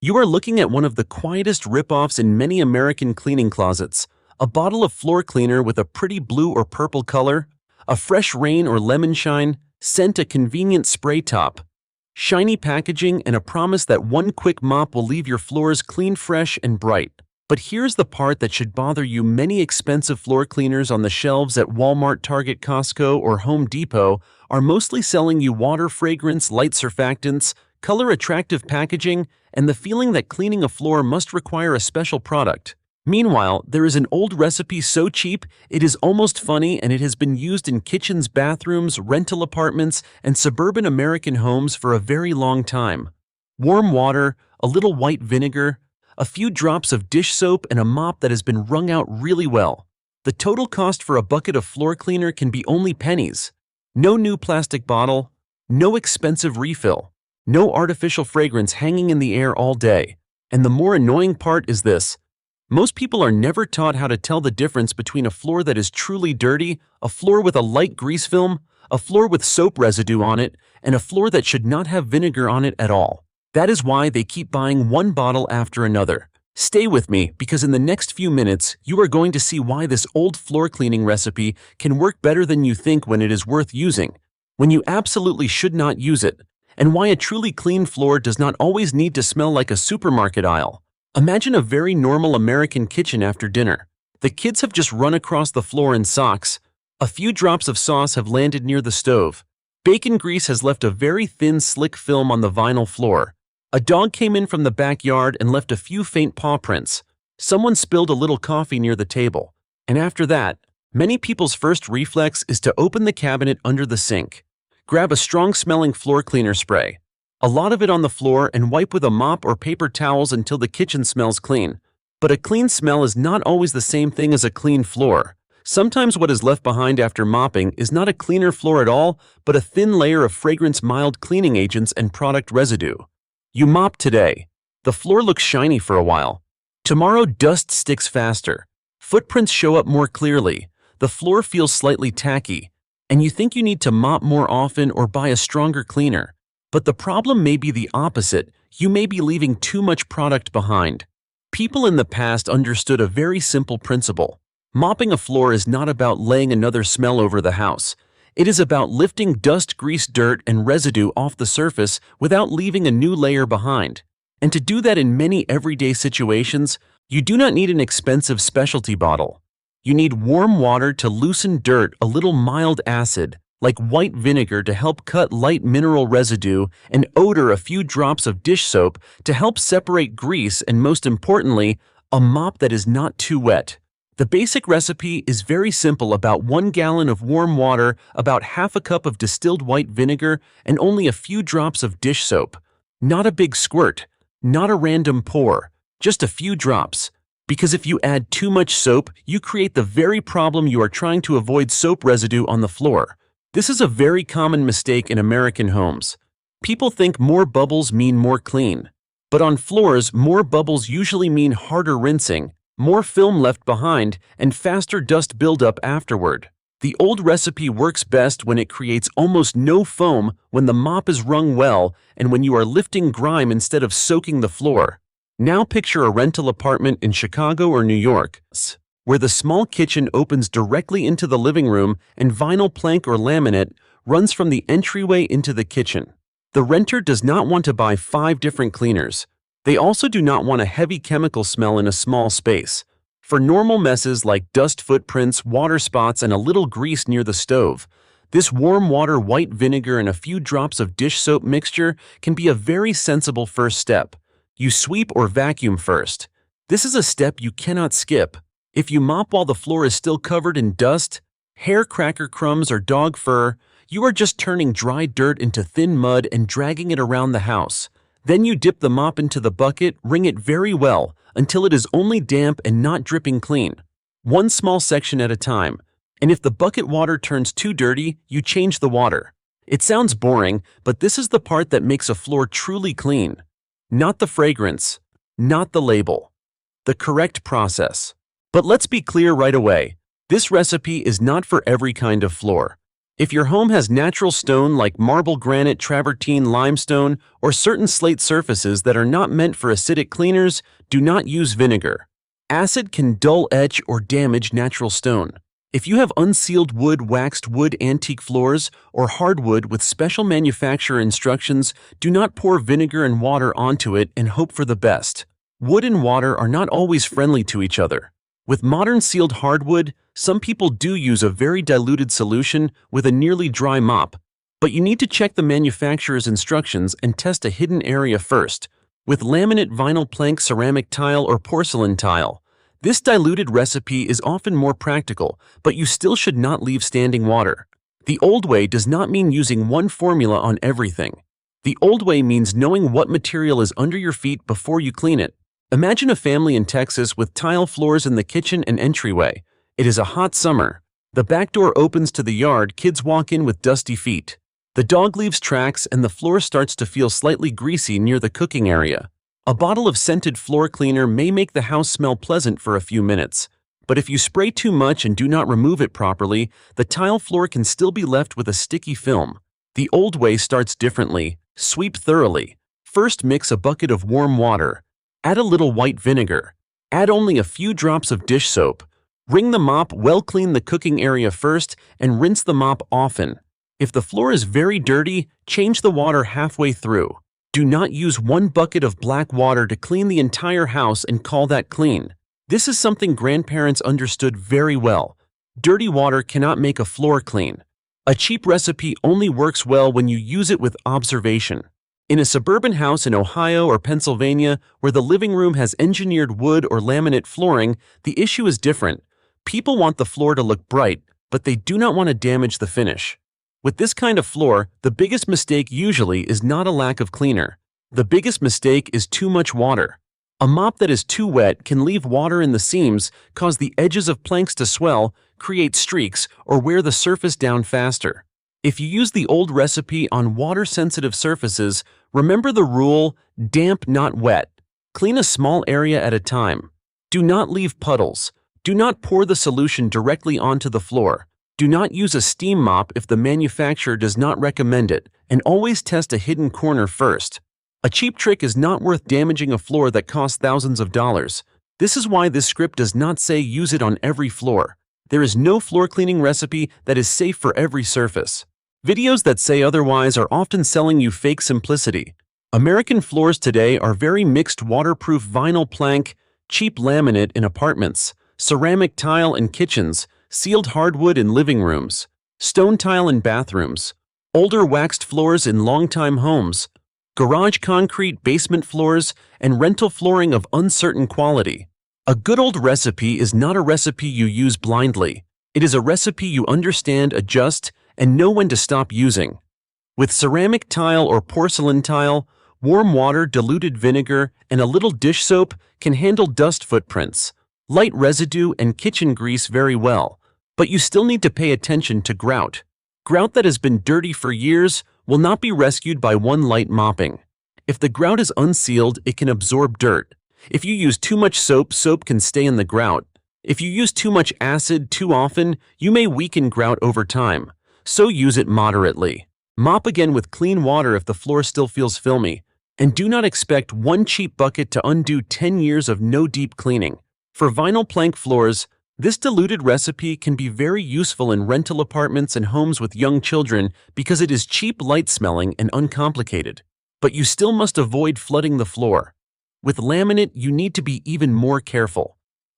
You are looking at one of the quietest rip-offs in many American cleaning closets. A bottle of floor cleaner with a pretty blue or purple color, a fresh rain or lemon shine, sent a convenient spray top, shiny packaging, and a promise that one quick mop will leave your floors clean, fresh, and bright. But here's the part that should bother you. Many expensive floor cleaners on the shelves at Walmart, Target, Costco, or Home Depot are mostly selling you water, fragrance, light surfactants, color-attractive packaging, and the feeling that cleaning a floor must require a special product. Meanwhile, there is an old recipe so cheap it is almost funny, and it has been used in kitchens, bathrooms, rental apartments, and suburban American homes for a very long time. Warm water, a little white vinegar, a few drops of dish soap, and a mop that has been wrung out really well. The total cost for a bucket of floor cleaner can be only pennies. No new plastic bottle, no expensive refill, no artificial fragrance hanging in the air all day. And the more annoying part is this. Most people are never taught how to tell the difference between a floor that is truly dirty, a floor with a light grease film, a floor with soap residue on it, and a floor that should not have vinegar on it at all. That is why they keep buying one bottle after another. Stay with me, because in the next few minutes, you are going to see why this old floor cleaning recipe can work better than you think, when it is worth using, when you absolutely should not use it, and why a truly clean floor does not always need to smell like a supermarket aisle. Imagine a very normal American kitchen after dinner. The kids have just run across the floor in socks. A few drops of sauce have landed near the stove. Bacon grease has left a very thin, slick film on the vinyl floor. A dog came in from the backyard and left a few faint paw prints. Someone spilled a little coffee near the table. And after that, many people's first reflex is to open the cabinet under the sink, grab a strong-smelling floor cleaner spray, a lot of it on the floor, and wipe with a mop or paper towels until the kitchen smells clean. But a clean smell is not always the same thing as a clean floor. Sometimes what is left behind after mopping is not a cleaner floor at all, but a thin layer of fragrance-mild cleaning agents and product residue. You mop today. The floor looks shiny for a while. Tomorrow, dust sticks faster. Footprints show up more clearly. The floor feels slightly tacky, and you think you need to mop more often or buy a stronger cleaner. But the problem may be the opposite. You may be leaving too much product behind. People in the past understood a very simple principle. Mopping a floor is not about laying another smell over the house. It is about lifting dust, grease, dirt, and residue off the surface without leaving a new layer behind. And to do that in many everyday situations, you do not need an expensive specialty bottle. You need warm water to loosen dirt, a little mild acid, like white vinegar, to help cut light mineral residue, and odor, a few drops of dish soap to help separate grease, and most importantly, a mop that is not too wet. The basic recipe is very simple: about 1 gallon of warm water, about half a cup of distilled white vinegar, and only a few drops of dish soap. Not a big squirt, not a random pour, just a few drops. Because if you add too much soap, you create the very problem you are trying to avoid: soap residue on the floor. This is a very common mistake in American homes. People think more bubbles mean more clean. But on floors, more bubbles usually mean harder rinsing, more film left behind, and faster dust buildup afterward. The old recipe works best when it creates almost no foam, when the mop is wrung well, and when you are lifting grime instead of soaking the floor. Now picture a rental apartment in Chicago or New York, where the small kitchen opens directly into the living room and vinyl plank or laminate runs from the entryway into the kitchen. The renter does not want to buy 5 different cleaners. They also do not want a heavy chemical smell in a small space. For normal messes like dust footprints, water spots, and a little grease near the stove, this warm water, white vinegar, and a few drops of dish soap mixture can be a very sensible first step. You sweep or vacuum first. This is a step you cannot skip. If you mop while the floor is still covered in dust, hair, cracker crumbs, or dog fur, you are just turning dry dirt into thin mud and dragging it around the house. Then you dip the mop into the bucket, wring it very well until it is only damp and not dripping clean. One small section at a time. And if the bucket water turns too dirty, you change the water. It sounds boring, but this is the part that makes a floor truly clean. Not the fragrance, not the label. The correct process. But let's be clear right away. This recipe is not for every kind of floor. If your home has natural stone like marble, granite, travertine, limestone, or certain slate surfaces that are not meant for acidic cleaners, do not use vinegar. Acid can dull, etch, or damage natural stone. If you have unsealed wood, waxed wood, antique floors, or hardwood with special manufacturer instructions, do not pour vinegar and water onto it and hope for the best. Wood and water are not always friendly to each other. With modern sealed hardwood, some people do use a very diluted solution with a nearly dry mop, but you need to check the manufacturer's instructions and test a hidden area first. With laminate, vinyl plank, ceramic tile, or porcelain tile, this diluted recipe is often more practical, but you still should not leave standing water. The old way does not mean using one formula on everything. The old way means knowing what material is under your feet before you clean it. Imagine a family in Texas with tile floors in the kitchen and entryway. It is a hot summer. The back door opens to the yard, kids walk in with dusty feet. The dog leaves tracks and the floor starts to feel slightly greasy near the cooking area. A bottle of scented floor cleaner may make the house smell pleasant for a few minutes, but if you spray too much and do not remove it properly, the tile floor can still be left with a sticky film. The old way starts differently. Sweep thoroughly. First, mix a bucket of warm water. Add a little white vinegar. Add only a few drops of dish soap. Wring the mop well, clean the cooking area first, and rinse the mop often. If the floor is very dirty, change the water halfway through. Do not use one bucket of black water to clean the entire house and call that clean. This is something grandparents understood very well. Dirty water cannot make a floor clean. A cheap recipe only works well when you use it with observation. In a suburban house in Ohio or Pennsylvania where the living room has engineered wood or laminate flooring, the issue is different. People want the floor to look bright, but they do not want to damage the finish. With this kind of floor, the biggest mistake usually is not a lack of cleaner. The biggest mistake is too much water. A mop that is too wet can leave water in the seams, cause the edges of planks to swell, create streaks, or wear the surface down faster. If you use the old recipe on water-sensitive surfaces, remember the rule, damp not wet. Clean a small area at a time. Do not leave puddles. Do not pour the solution directly onto the floor. Do not use a steam mop if the manufacturer does not recommend it, and always test a hidden corner first. A cheap trick is not worth damaging a floor that costs thousands of dollars. This is why this script does not say use it on every floor. There is no floor cleaning recipe that is safe for every surface. Videos that say otherwise are often selling you fake simplicity. American floors today are very mixed: waterproof vinyl plank, cheap laminate in apartments, ceramic tile in kitchens, sealed hardwood in living rooms, stone tile in bathrooms, older waxed floors in long-time homes, garage concrete, basement floors, and rental flooring of uncertain quality. A good old recipe is not a recipe you use blindly. It is a recipe you understand, adjust, and know when to stop using. With ceramic tile or porcelain tile, warm water, diluted vinegar, and a little dish soap can handle dust footprints, light residue, and kitchen grease very well, but you still need to pay attention to grout. Grout that has been dirty for years will not be rescued by one light mopping. If the grout is unsealed, it can absorb dirt. If you use too much soap, soap can stay in the grout. If you use too much acid too often, you may weaken grout over time. So use it moderately. Mop again with clean water if the floor still feels filmy. And do not expect one cheap bucket to undo 10 years of no deep cleaning. For vinyl plank floors, this diluted recipe can be very useful in rental apartments and homes with young children because it is cheap, light-smelling, and uncomplicated. But you still must avoid flooding the floor. With laminate, you need to be even more careful.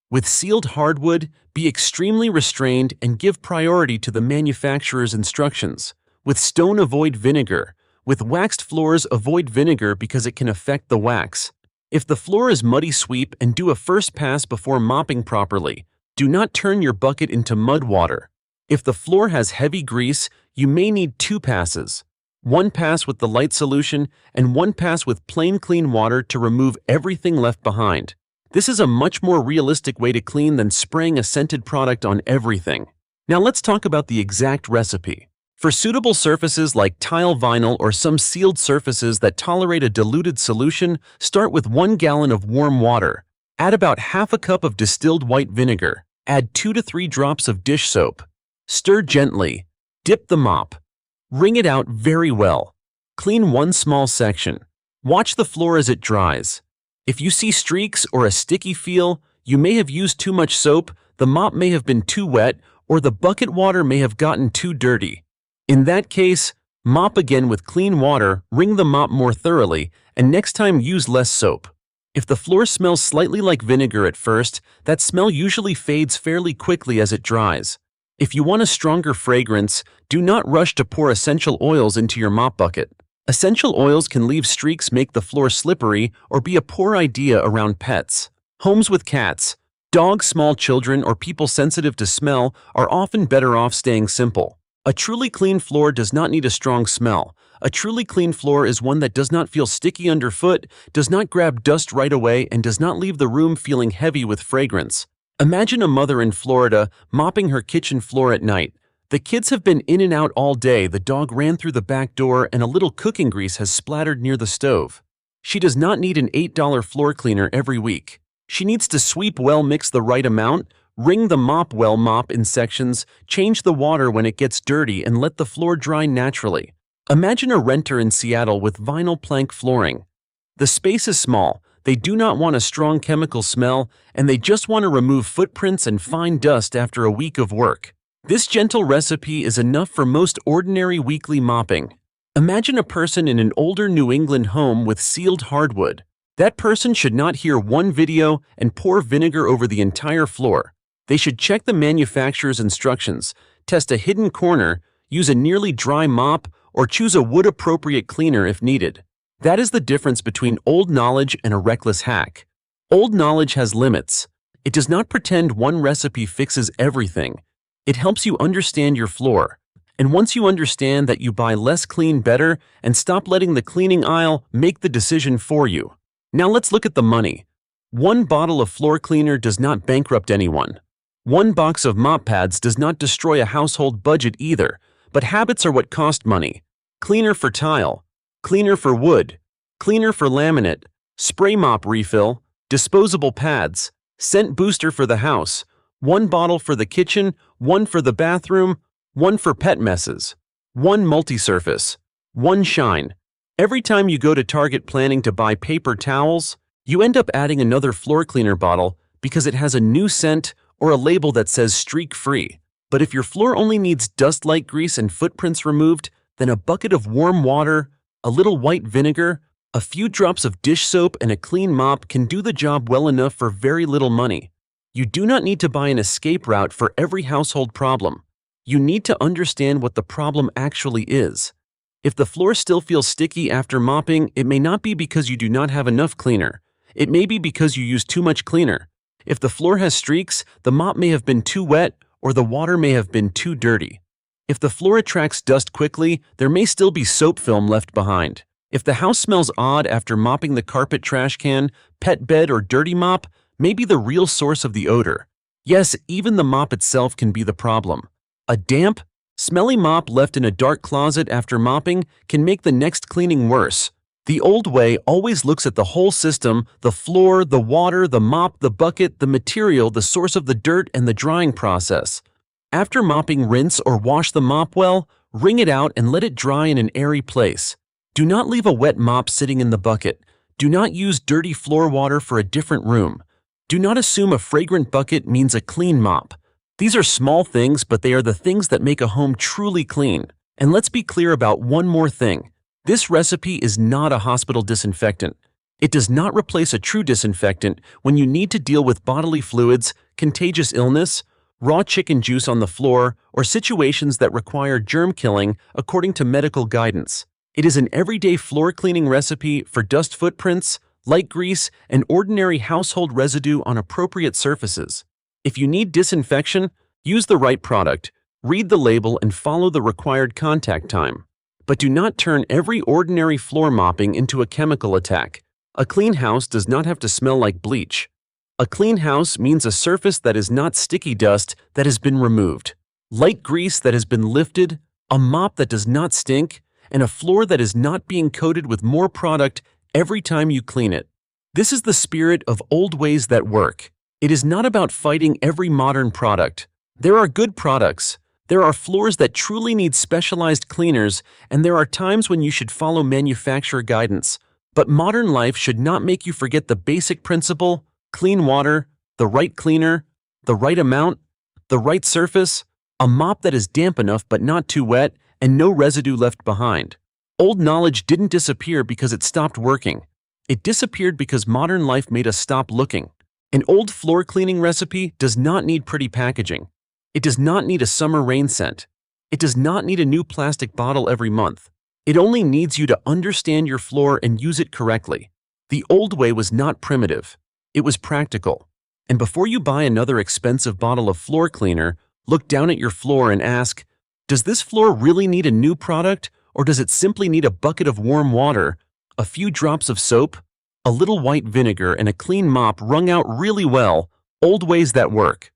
With sealed hardwood, be extremely restrained and give priority to the manufacturer's instructions. With stone, avoid vinegar. With waxed floors, avoid vinegar because it can affect the wax. If the floor is muddy, sweep and do a first pass before mopping properly. Do not turn your bucket into mud water. If the floor has heavy grease, you may need 2 passes. One pass with the light solution and one pass with plain clean water to remove everything left behind. This is a much more realistic way to clean than spraying a scented product on everything. Now let's talk about the exact recipe. For suitable surfaces like tile, vinyl, or some sealed surfaces that tolerate a diluted solution, start with 1 gallon of warm water. Add about half a cup of distilled white vinegar. Add 2 to 3 drops of dish soap. Stir gently. Dip the mop. Wring it out very well. Clean one small section. Watch the floor as it dries. If you see streaks or a sticky feel, you may have used too much soap, the mop may have been too wet, or the bucket water may have gotten too dirty. In that case, mop again with clean water, wring the mop more thoroughly, and next time use less soap. If the floor smells slightly like vinegar at first, that smell usually fades fairly quickly as it dries. If you want a stronger fragrance, do not rush to pour essential oils into your mop bucket. Essential oils can leave streaks, make the floor slippery, or be a poor idea around pets. Homes with cats, dogs, small children, or people sensitive to smell are often better off staying simple. A truly clean floor does not need a strong smell. A truly clean floor is one that does not feel sticky underfoot, does not grab dust right away, and does not leave the room feeling heavy with fragrance. Imagine a mother in Florida mopping her kitchen floor at night. The kids have been in and out all day, the dog ran through the back door, and a little cooking grease has splattered near the stove. She does not need an $8 floor cleaner every week. She needs to sweep well, mix the right amount, wring the mop well, mop in sections, change the water when it gets dirty, and let the floor dry naturally. Imagine a renter in Seattle with vinyl plank flooring. The space is small, they do not want a strong chemical smell, and they just want to remove footprints and fine dust after a week of work. This gentle recipe is enough for most ordinary weekly mopping. Imagine a person in an older New England home with sealed hardwood. That person should not hear one video and pour vinegar over the entire floor. They should check the manufacturer's instructions, test a hidden corner, use a nearly dry mop, or choose a wood-appropriate cleaner if needed. That is the difference between old knowledge and a reckless hack. Old knowledge has limits. It does not pretend one recipe fixes everything. It helps you understand your floor. And once you understand that, you buy less, clean better, and stop letting the cleaning aisle make the decision for you. Now let's look at the money. One bottle of floor cleaner does not bankrupt anyone. One box of mop pads does not destroy a household budget either, but habits are what cost money. Cleaner for tile, cleaner for wood, cleaner for laminate, spray mop refill, disposable pads, scent booster for the house, one bottle for the kitchen, one for the bathroom, one for pet messes, one multi-surface, one shine. Every time you go to Target planning to buy paper towels, you end up adding another floor cleaner bottle because it has a new scent or a label that says streak-free. But if your floor only needs dust-like grease and footprints removed, then a bucket of warm water, a little white vinegar, a few drops of dish soap, and a clean mop can do the job well enough for very little money. You do not need to buy an escape route for every household problem. You need to understand what the problem actually is. If the floor still feels sticky after mopping, it may not be because you do not have enough cleaner. It may be because you use too much cleaner. If the floor has streaks, the mop may have been too wet, or the water may have been too dirty. If the floor attracts dust quickly, there may still be soap film left behind. If the house smells odd after mopping the carpet, trash can, pet bed, or dirty mop, may be the real source of the odor. Yes, even the mop itself can be the problem. A damp, smelly mop left in a dark closet after mopping can make the next cleaning worse. The old way always looks at the whole system: the floor, the water, the mop, the bucket, the material, the source of the dirt, and the drying process. After mopping, rinse or wash the mop well, wring it out and let it dry in an airy place. Do not leave a wet mop sitting in the bucket. Do not use dirty floor water for a different room. Do not assume a fragrant bucket means a clean mop. These are small things, but they are the things that make a home truly clean. And let's be clear about one more thing. This recipe is not a hospital disinfectant. It does not replace a true disinfectant when you need to deal with bodily fluids, contagious illness, raw chicken juice on the floor, or situations that require germ killing according to medical guidance. It is an everyday floor cleaning recipe for dust footprints, light grease, and ordinary household residue on appropriate surfaces. If you need disinfection, use the right product, read the label, and follow the required contact time. But do not turn every ordinary floor mopping into a chemical attack. A clean house does not have to smell like bleach. A clean house means a surface that is not sticky dust that has been removed, light grease that has been lifted, a mop that does not stink, and a floor that is not being coated with more product every time you clean it. This is the spirit of old ways that work. It is not about fighting every modern product. There are good products, There are floors that truly need specialized cleaners, and there are times when you should follow manufacturer guidance. But modern life should not make you forget the basic principle: clean water, the right cleaner, the right amount, the right surface, a mop that is damp enough but not too wet, and no residue left behind. Old knowledge didn't disappear because it stopped working. It disappeared because modern life made us stop looking. An old floor cleaning recipe does not need pretty packaging. It does not need a summer rain scent. It does not need a new plastic bottle every month. It only needs you to understand your floor and use it correctly. The old way was not primitive. It was practical. And before you buy another expensive bottle of floor cleaner, look down at your floor and ask, does this floor really need a new product, or does it simply need a bucket of warm water, a few drops of soap, a little white vinegar, and a clean mop wrung out really well? Old ways that work.